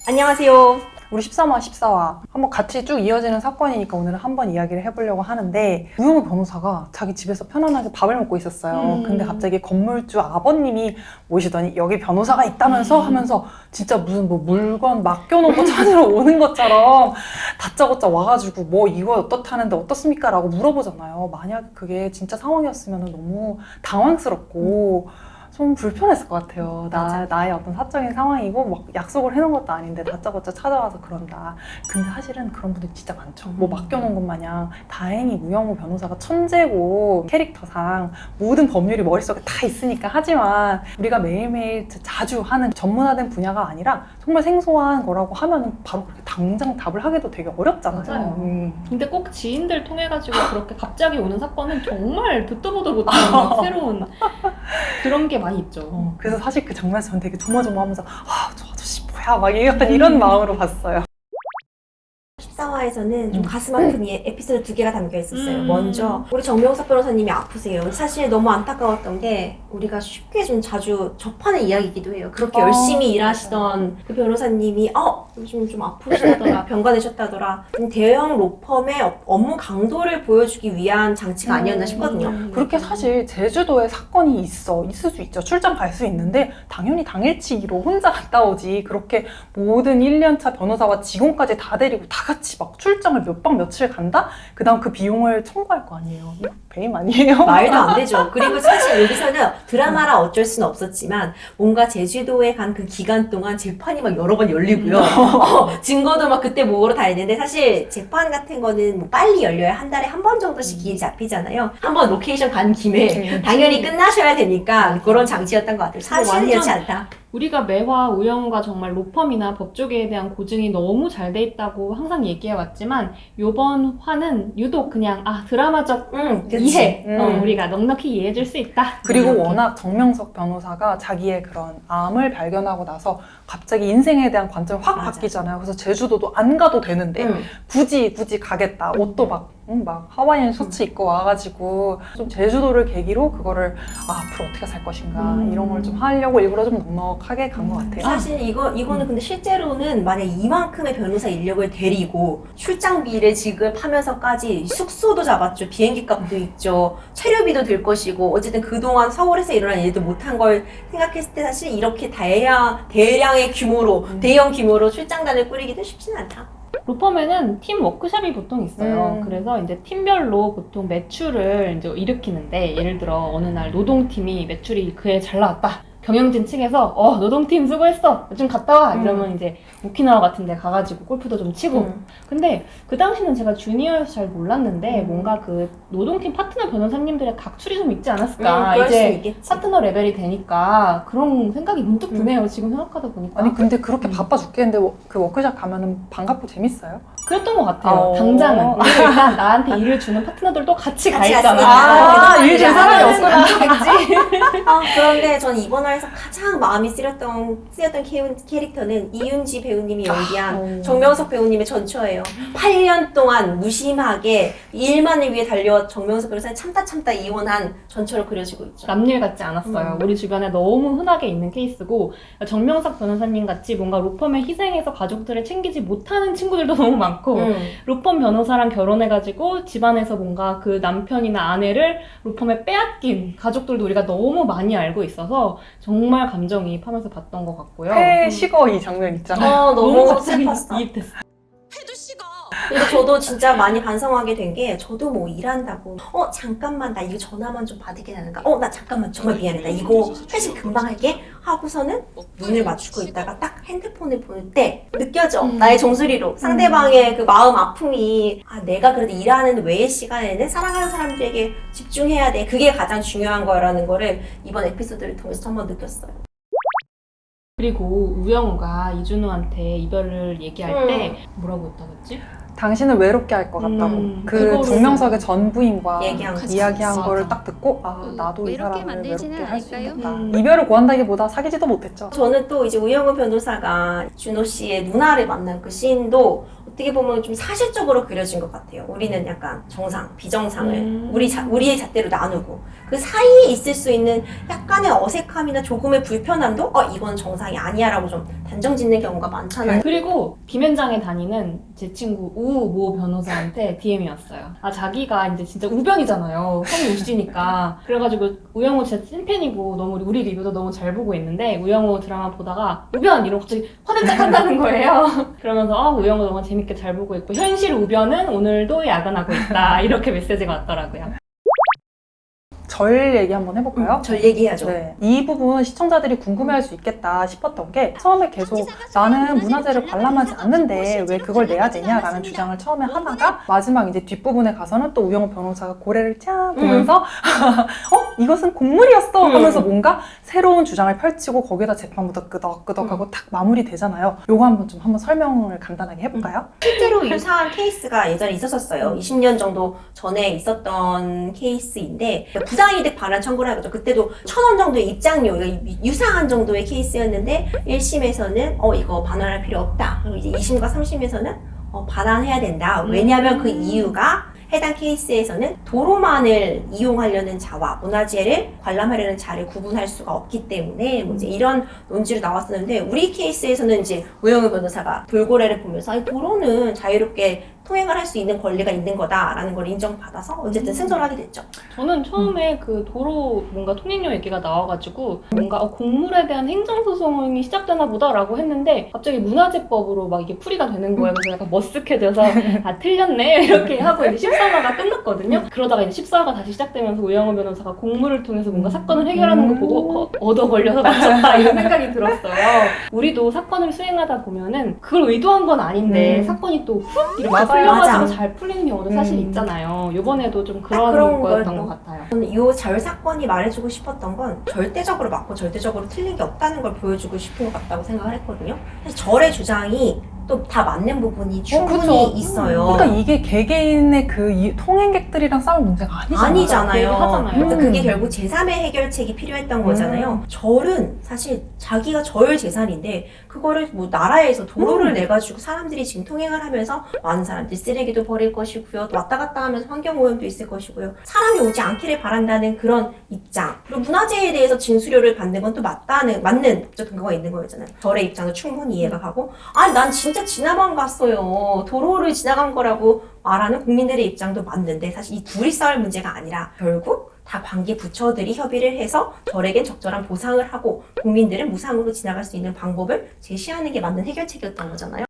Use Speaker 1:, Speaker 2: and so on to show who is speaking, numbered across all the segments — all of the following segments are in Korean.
Speaker 1: 안녕하세요.
Speaker 2: 우리 13화, 14화 한번 같이 쭉 이어지는 사건이니까 오늘은 한번 이야기를 해보려고 하는데, 우영우 변호사가 자기 집에서 편안하게 밥을 먹고 있었어요. 근데 갑자기 건물주 아버님이 오시더니 여기 변호사가 있다면서 하면서 진짜 무슨 뭐 물건 맡겨놓은 거 찾으러 오는 것처럼 다짜고짜 와가지고 뭐 이거 어떻다는데 어떻습니까? 라고 물어보잖아요. 만약 그게 진짜 상황이었으면 너무 당황스럽고 좀 불편했을 것 같아요. 나의 어떤 사적인 상황이고 막 약속을 해놓은 것도 아닌데 다짜고짜 찾아와서 그런다. 근데 사실은 그런 분들 진짜 많죠. 뭐 맡겨놓은 것 마냥. 다행히 우영우 변호사가 천재고 캐릭터상 모든 법률이 머릿속에 다 있으니까 하지만, 우리가 매일매일 자주 하는 전문화된 분야가 아니라 정말 생소한 거라고 하면 바로 그렇게 당장 답을 하기도 되게 어렵잖아요.
Speaker 3: 맞아요. 근데 꼭 지인들 통해가지고 그렇게 갑자기 오는 사건은 정말 듣도 보도 못하는 막 새로운 그런 게 많이 있죠.
Speaker 2: 그래서 사실 그 장면에서 저는 되게 조마조마하면서 저 아저씨 뭐야 막 약간 이런 마음으로 봤어요.
Speaker 1: 14화에서는 좀 가슴 아픈 에피소드 2개가 담겨 있었어요.
Speaker 3: 음.
Speaker 1: 먼저 우리 정명석 변호사님이 아프세요. 사실 너무 안타까웠던 게, 우리가 쉽게 좀 자주 접하는 이야기이기도 해요. 그렇게 열심히 일하시던 그 변호사님이 요즘 좀 아프시다더라, 병가 되셨다더라. 대형 로펌의 업무 강도를 보여주기 위한 장치가 아니었나 싶거든요.
Speaker 2: 그렇게 사실 제주도에 사건이 있을 수 있죠. 출장 갈 수 있는데 당연히 당일치기로 혼자 갔다 오지, 그렇게 모든 1년차 변호사와 직원까지 다 데리고 다 같이 막 출장을 몇 박 며칠 간다? 그 다음 그 비용을 청구할 거 아니에요. 배임 아니에요?
Speaker 1: 말도 안 되죠. 그리고 사실 여기서는 드라마라 어쩔 수는 없었지만, 뭔가 제주도에 간 그 기간 동안 재판이 막 여러 번 열리고요. 증거도 막 그때 모으러 다니는데, 사실 재판 같은 거는 뭐 빨리 열려야 한 달에 한 번 정도씩 기일이 잡히잖아요. 한번 로케이션 간 김에 당연히 끝나셔야 되니까 그런 장치였던 것 같아요. 사실은 이렇지 않다.
Speaker 3: 우리가 매화 우영우가 정말 로펌이나 법조계에 대한 고증이 너무 잘 돼 있다고 항상 얘기해왔지만, 요번 화는 유독 그냥 드라마적 이해, 우리가 넉넉히 이해해줄 수 있다.
Speaker 2: 그리고
Speaker 3: 이렇게.
Speaker 2: 워낙 정명석 변호사가 자기의 그런 암을 발견하고 나서 갑자기 인생에 대한 관점이 확
Speaker 1: 맞아.
Speaker 2: 바뀌잖아요. 그래서 제주도도 안 가도 되는데 굳이 가겠다. 옷도 막 하와이안 셔츠 입고 와가지고 좀 제주도를 계기로 그거를 앞으로 어떻게 살 것인가 이런 걸 좀 하려고 일부러 좀 넉넉하게 간 것 같아요.
Speaker 1: 사실 이거는 근데 실제로는 만약 이만큼의 변호사 인력을 데리고 출장비를 지급하면서까지 숙소도 잡았죠. 비행기 값도 있죠. 체류비도 들 것이고, 어쨌든 그동안 서울에서 일어난 일도 못한 걸 생각했을 때 사실 이렇게 대량의 규모로, 대형 규모로 출장단을 꾸리기도 쉽지는 않다.
Speaker 3: 로펌에는 팀 워크숍이 보통 있어요. 그래서 이제 팀별로 보통 매출을 이제 일으키는데, 예를 들어 어느 날 노동팀이 매출이 그에 잘 나왔다. 경영진 측에서 노동팀 수고했어, 좀 갔다 와 이러면 이제 오키나와 같은 데 가가지고 골프도 좀 치고. 근데 그 당시는 제가 주니어여서 잘 몰랐는데 뭔가 그 노동팀 파트너 변호사님들의 각출이 좀 있지 않았을까.
Speaker 1: 그럴 수
Speaker 3: 이제
Speaker 1: 있겠지.
Speaker 3: 파트너 레벨이 되니까 그런 생각이 문득 드네요. 지금 생각하다 보니까.
Speaker 2: 아니 근데 그렇게 바빠 죽겠는데 그 워크숍 가면은 반갑고 재밌어요?
Speaker 3: 그랬던 것 같아요. 당장은. 근데 일단 나한테 일을 주는 파트너들도 같이 가 있잖아.
Speaker 1: 갔으니까.
Speaker 3: 일 줄 사람이 없구나.
Speaker 1: 그런데 전 이번 화에서 가장 마음이 쓰였던 캐릭터는 이윤지 배우님이 연기한 정명석 배우님의 전처예요. 8년 동안 무심하게 일만을 위해 달려온 정명석 변호사는 참다 이혼한 전처로 그려지고 있죠.
Speaker 3: 남일 같지 않았어요. 우리 주변에 너무 흔하게 있는 케이스고, 정명석 변호사님 같이 뭔가 로펌에 희생해서 가족들을 챙기지 못하는 친구들도 너무 많고, 로펌 변호사랑 결혼해가지고 집안에서 뭔가 그 남편이나 아내를 로펌에 빼앗긴 가족들도 우리가 너무 많이 알고 있어서 정말 감정이입하면서 봤던 것 같고요.
Speaker 2: 회 식어 이 장면 있잖아요.
Speaker 1: 너무
Speaker 3: 갑자기
Speaker 1: 슬펐어.
Speaker 3: 이입됐어.
Speaker 1: 그리고 저도 진짜 많이 반성하게 된 게, 저도 뭐 일한다고 잠깐만 나 이거 전화만 좀 받을게 되는가, 나 잠깐만 정말 미안해, 나 이거 회식 금방 할게 하고서는 눈을 맞추고 있다가 딱 핸드폰을 볼 때 느껴져. 나의 종소리로 상대방의 그 마음 아픔이, 내가 그래도 일하는 외의 시간에는 사랑하는 사람들에게 집중해야 돼, 그게 가장 중요한 거라는 거를 이번 에피소드를 통해서 한번 느꼈어요.
Speaker 3: 그리고 우영우가 이준호한테 이별을 얘기할 때 뭐라고 했다고 했지?
Speaker 2: 당신을 외롭게 할 것 같다고. 그
Speaker 3: 그거를
Speaker 2: 정명석의 전 부인과
Speaker 1: 이야기한
Speaker 2: 거를 딱 듣고 나도 이
Speaker 4: 외롭게
Speaker 2: 사람을
Speaker 4: 만들지는
Speaker 2: 외롭게 할 수
Speaker 4: 않을까요?
Speaker 2: 있겠다. 이별을 구한다기보다 사귀지도 못했죠.
Speaker 1: 저는 또 이제 우영우 변호사가 준호 씨의 누나를 만난 그 씬도 어떻게 보면 좀 사실적으로 그려진 것 같아요. 우리는 약간 정상, 비정상을 우리의 잣대로 나누고, 그 사이에 있을 수 있는 약간의 어색함이나 조금의 불편함도 이건 정상이 아니야 라고 좀 단정 짓는 경우가 많잖아요.
Speaker 3: 그리고 김현장에 다니는 제 친구 우모 변호사한테 DM이 왔어요. 아, 자기가 이제 진짜 우변이잖아요. 성이 우씨니까. 그래가지고 우영우 진짜 찐팬이고 너무 우리 리뷰도 너무 잘 보고 있는데 우영우 드라마 보다가 우변! 이러고 갑자기 화들짝 한다는 거예요. 그러면서 우영우 너무 재밌게 잘 보고 있고 현실 우변은 오늘도 야근하고 있다. 이렇게 메시지가 왔더라고요.
Speaker 2: 절 얘기 한번 해볼까요?
Speaker 1: 절 얘기해야죠.
Speaker 2: 네. 이 부분 시청자들이 궁금해할 수 있겠다 싶었던 게 처음에 계속 나는 문화재를 관람하지 않는데 왜 그걸 내야 되냐라는 주장을 처음에 하다가 마지막 이제 뒷부분에 가서는 또 우영우 변호사가 고래를 쫙 보면서 이것은 곡물이었어 하면서 뭔가 새로운 주장을 펼치고 거기다 재판부터 끄덕끄덕하고 딱 마무리되잖아요. 요거 한번 설명을 간단하게 해볼까요?
Speaker 1: 실제로 유사한 케이스가 예전에 있었었어요. 20년 정도 전에 있었던 케이스인데 부당이득 반환 청구를 하죠. 그때도 1,000원 정도의 입장료, 유사한 정도의 케이스였는데 1심에서는 이거 반환할 필요 없다. 그리고 이제 2심과 3심에서는 반환해야 된다. 왜냐하면 그 이유가 해당 케이스에서는 도로만을 이용하려는 자와 문화재를 관람하려는 자를 구분할 수가 없기 때문에 뭐 이제 이런 논지로 나왔었는데 우리 케이스에서는 이제 우영우 변호사가 돌고래를 보면서 아니, 도로는 자유롭게 통행을 할 수 있는 권리가 있는 거다라는 걸 인정받아서 어쨌든 승소를 하게 됐죠.
Speaker 3: 저는 처음에 그 도로 뭔가 통행료 얘기가 나와가지고 뭔가 곡물에 대한 행정소송이 시작되나 보다라고 했는데 갑자기 문화재법으로 막 이게 풀이가 되는 거예요. 그래서 약간 머쓱해져서 틀렸네 이렇게 하고 이제 14화가 끝났거든요. 그러다가 이제 14화가 다시 시작되면서 우영우 변호사가 곡물을 통해서 뭔가 사건을 해결하는 거 보고 얻어 걸려서 맞췄다 이런 생각이 들었어요. 우리도 사건을 수행하다 보면은 그걸 의도한 건 아닌데 사건이 또 훅 이렇게 풀려가지고
Speaker 1: 맞아.
Speaker 3: 잘 풀리는 경우도 사실 있잖아요. 이번에도 좀
Speaker 1: 그런
Speaker 3: 그런 거였던
Speaker 1: 거였던
Speaker 3: 것 같아요.
Speaker 1: 저는 이 절 사건이 말해주고 싶었던 건 절대적으로 맞고 절대적으로 틀린 게 없다는 걸 보여주고 싶은 것 같다고 생각을 했거든요. 사실 절의 주장이 또 다 맞는 부분이 충분히
Speaker 2: 그렇죠.
Speaker 1: 있어요.
Speaker 2: 그러니까 이게 개개인의 그 통행객들이랑 싸울 문제가 아니잖아요.
Speaker 3: 하잖아요.
Speaker 1: 그래서 그게 결국 제3의 해결책이 필요했던 거잖아요. 절은 사실 자기가 절 재산인데 그거를 뭐 나라에서 도로를 내가지고 사람들이 지금 통행을 하면서 많은 사람들이 쓰레기도 버릴 것이고요. 또 왔다 갔다 하면서 환경오염도 있을 것이고요. 사람이 오지 않기를 바란다는 그런 입장. 그리고 문화재에 대해서 징수료를 받는 건 또 맞는 법적 근거가 있는 거잖아요. 절의 입장도 충분히 이해가 가고 아니 난 진짜 지나만 갔어요. 도로를 지나간 거라고 말하는 국민들의 입장도 맞는데 사실 이 둘이 싸울 문제가 아니라 결국 다 관계 부처들이 협의를 해서 절에겐 적절한 보상을 하고 국민들은 무상으로 지나갈 수 있는 방법을 제시하는 게 맞는 해결책이었던 거잖아요.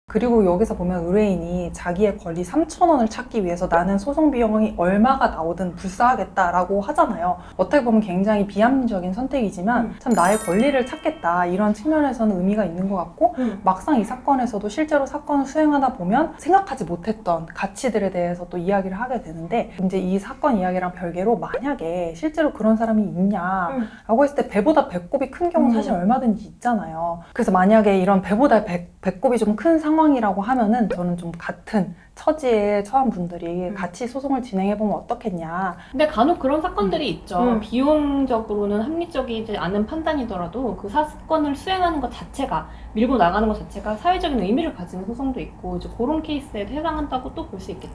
Speaker 2: 그리고 여기서 보면 의뢰인이 자기의 권리 3,000원을 찾기 위해서 나는 소송 비용이 얼마가 나오든 불사하겠다라고 하잖아요. 어떻게 보면 굉장히 비합리적인 선택이지만 참 나의 권리를 찾겠다 이런 측면에서는 의미가 있는 것 같고 막상 이 사건에서도 실제로 사건을 수행하다 보면 생각하지 못했던 가치들에 대해서 또 이야기를 하게 되는데 이제 이 사건 이야기랑 별개로 만약에 실제로 그런 사람이 있냐라고 했을 때 배보다 배꼽이 큰 경우는 사실 얼마든지 있잖아요. 그래서 만약에 이런 배보다 배꼽이 좀 큰 상황이라고 하면은 저는 좀 같은 처지에 처한 분들이 같이 소송을 진행해보면 어떻겠냐.
Speaker 3: 근데 간혹 그런 사건들이 있죠.
Speaker 1: 음.
Speaker 3: 비용적으로는 합리적이지 않은 판단이더라도 그 사건을 수행하는 것 자체가 밀고 나가는 것 자체가 사회적인 의미를 가지는 소송도 있고 이제 그런 케이스에 해당한다고 또 볼 수 있겠죠.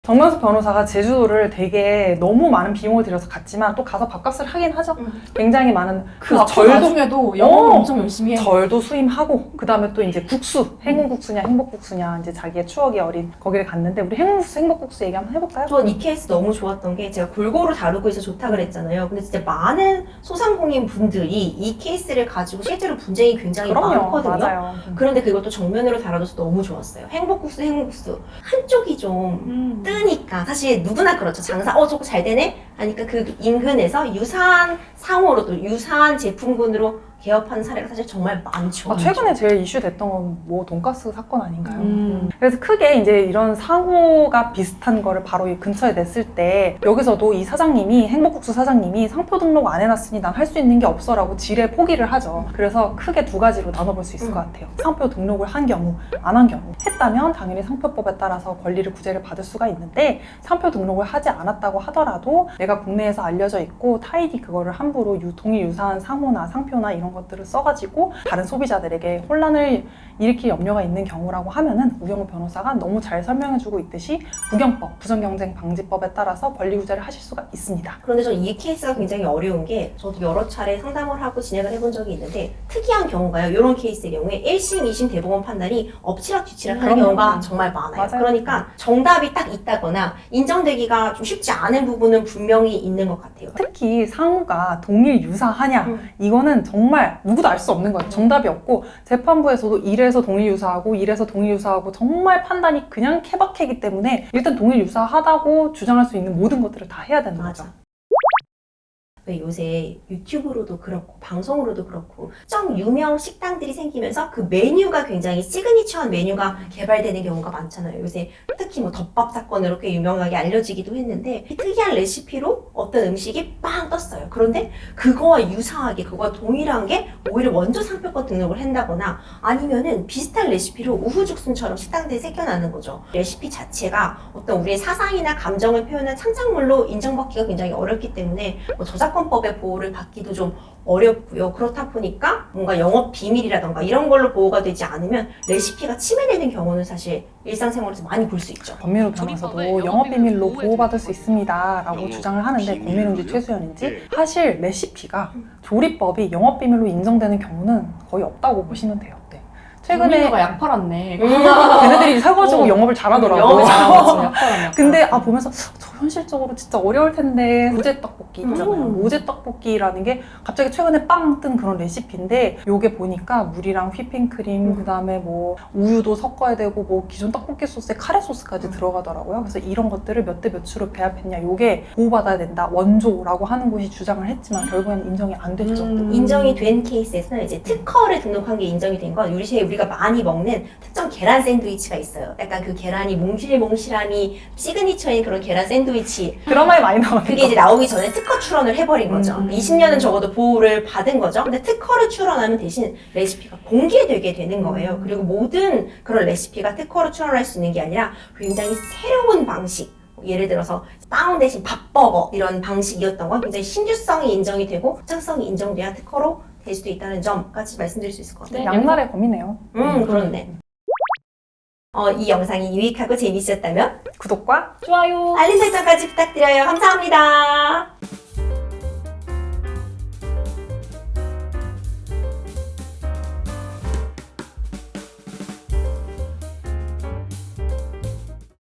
Speaker 2: 정명수 변호사가 제주도를 되게 너무 많은 비용을 들여서 갔지만 또 가서 밥값을 하긴 하죠. 굉장히 많은
Speaker 3: 그
Speaker 2: 절도
Speaker 3: 나중에도 영업을 엄청 열심히 해요.
Speaker 2: 절도 수임하고 그 다음에 또 이제 국수, 행운국수냐 행복국수냐 이제 자기의 추억이 어린 거기를 갔는데 우리 행운국수 행복국수 얘기 한번 해볼까요?
Speaker 1: 전 이 케이스 너무 좋았던 게 제가 골고루 다루고 있어 좋다 그랬잖아요. 근데 진짜 많은 소상공인 분들이 이 케이스를 가지고 실제로 분쟁이 굉장히 많거든요.
Speaker 2: 맞아요.
Speaker 1: 그런데 그것도 정면으로 다뤄줘서 너무 좋았어요. 행복국수, 행복국수. 한쪽이 좀 뜨니까. 사실 누구나 그렇죠. 장사, 저거 잘 되네? 하니까 그 인근에서 유사한 상호로 또 유사한 제품군으로 개업하는 사례가 사실 정말 많죠.
Speaker 2: 최근에 제일 이슈됐던 건 뭐 돈가스 사건 아닌가요? 그래서 크게 이제 이런 사고가 비슷한 거를 바로 이 근처에 냈을 때 여기서도 이 사장님이 행복국수 사장님이 상표 등록 안 해놨으니 난 할 수 있는 게 없어라고 지레 포기를 하죠. 그래서 크게 두 가지로 나눠볼 수 있을 것 같아요. 상표 등록을 한 경우, 안 한 경우. 했다면 당연히 상표법에 따라서 권리를 구제를 받을 수가 있는데 상표 등록을 하지 않았다고 하더라도 내가 국내에서 알려져 있고 타인이 그거를 함부로 동일 유사한 상호나 상표나 이런 것들을 써가지고 다른 소비자들에게 혼란을 일으킬 염려가 있는 경우라고 하면은 우영우 변호사가 너무 잘 설명해주고 있듯이 부경법, 부정경쟁 방지법에 따라서 권리구제를 하실 수가 있습니다.
Speaker 1: 그런데 저는 이 케이스가 굉장히 어려운 게 저도 여러 차례 상담을 하고 진행을 해본 적이 있는데 특이한 경우가요. 이런 케이스의 경우에 1심, 2심 대법원 판단이 엎치락뒤치락 하는
Speaker 2: 그럼요.
Speaker 1: 경우가 정말 많아요.
Speaker 2: 맞아요.
Speaker 1: 그러니까 정답이 딱 있다거나 인정되기가 좀 쉽지 않은 부분은 분명히 있는 것 같아요.
Speaker 2: 특히 상호가 동일 유사하냐 이거는 정말 누구도 알 수 없는 거예요. 정답이 없고 재판부에서도 1에서 동일 유사하고 1에서 동일 유사하고 정말 판단이 그냥 케바케이기 때문에 일단 동일 유사하다고 주장할 수 있는 모든 것들을 다 해야 되는 거죠.
Speaker 1: 맞아. 왜 요새 유튜브로도 그렇고 방송으로도 그렇고 좀 유명 식당들이 생기면서 그 메뉴가 굉장히 시그니처한 메뉴가 개발되는 경우가 많잖아요. 요새 특히 뭐 덮밥 사건으로 꽤 유명하게 알려지기도 했는데 특이한 레시피로 어떤 음식이 빵 떴어요. 그런데 그거와 유사하게 그거와 동일한 게 오히려 먼저 상표권 등록을 한다거나 아니면은 비슷한 레시피로 우후죽순처럼 식당들이 생겨나는 거죠. 레시피 자체가 어떤 우리의 사상이나 감정을 표현한 창작물로 인정받기가 굉장히 어렵기 때문에 뭐 저작권법의 보호를 받기도 좀 어렵고요. 그렇다 보니까 뭔가 영업 비밀이라던가 이런 걸로 보호가 되지 않으면 레시피가 침해되는 경우는 사실 일상생활에서 많이 볼 수 있죠.
Speaker 2: 권민우 변호사도 영업비밀로 보호받을 수 있습니다 라고 주장을 하는데 권민우인지 최수연인지 사실 레시피가 조리법이 영업비밀로 인정되는 경우는 거의 없다고 보시면 돼요. 네. 최근에
Speaker 3: 권민우가 약 팔았네.
Speaker 2: 걔네들이 사가지고 영업을 잘하더라고.
Speaker 1: 영업을 잘하고
Speaker 3: 약 팔았네.
Speaker 2: 근데 보면서 저 현실적으로 진짜 어려울 텐데 우제 떡볶이 있잖아요. 우제 떡볶이라는 게 갑자기 최근에 빵 뜬 그런 레시피인데 요게 보니까 물이랑 휘핑크림 그다음에 뭐 우유도 섞어야 되고 뭐 기존 떡볶이 소스에 카레 소스까지 들어가더라고요. 그래서 이런 것들을 몇 대 몇으로 배합했냐 요게 보호받아야 된다. 원조라고 하는 곳이 주장을 했지만 결국에는 인정이 안 됐죠.
Speaker 1: 인정이 된 케이스에서는 이제 특허를 등록한 게 인정이 된 건 우리가 많이 먹는 특정 계란 샌드위치가 있어요. 약간 그 계란이 몽실몽실함이 시그니처인 그런 계란 샌드위치.
Speaker 2: 드라마에 많이 나오는
Speaker 1: 그게 이제 나오기 전에 특허 출원을 해버린 거죠. 20년은 적어도 보호를 받은 거죠. 근데 특허를 출원하면 대신 레시피가 공개되게 되는 거예요. 그리고 모든 그런 레시피가 특허로 출원할 수 있는 게 아니라 굉장히 새로운 방식. 예를 들어서 빵 대신 밥버거 이런 방식이었던 건 굉장히 신규성이 인정이 되고 확장성이 인정돼야 특허로 될 수도 있다는 점까지 말씀드릴 수 있을 것 같아요.
Speaker 3: 네.
Speaker 2: 양날의 검이네요.
Speaker 1: 그렇네. 이 영상이 유익하고 재밌었다면
Speaker 2: 구독과
Speaker 3: 좋아요.
Speaker 1: 알림 설정까지 부탁드려요. 감사합니다.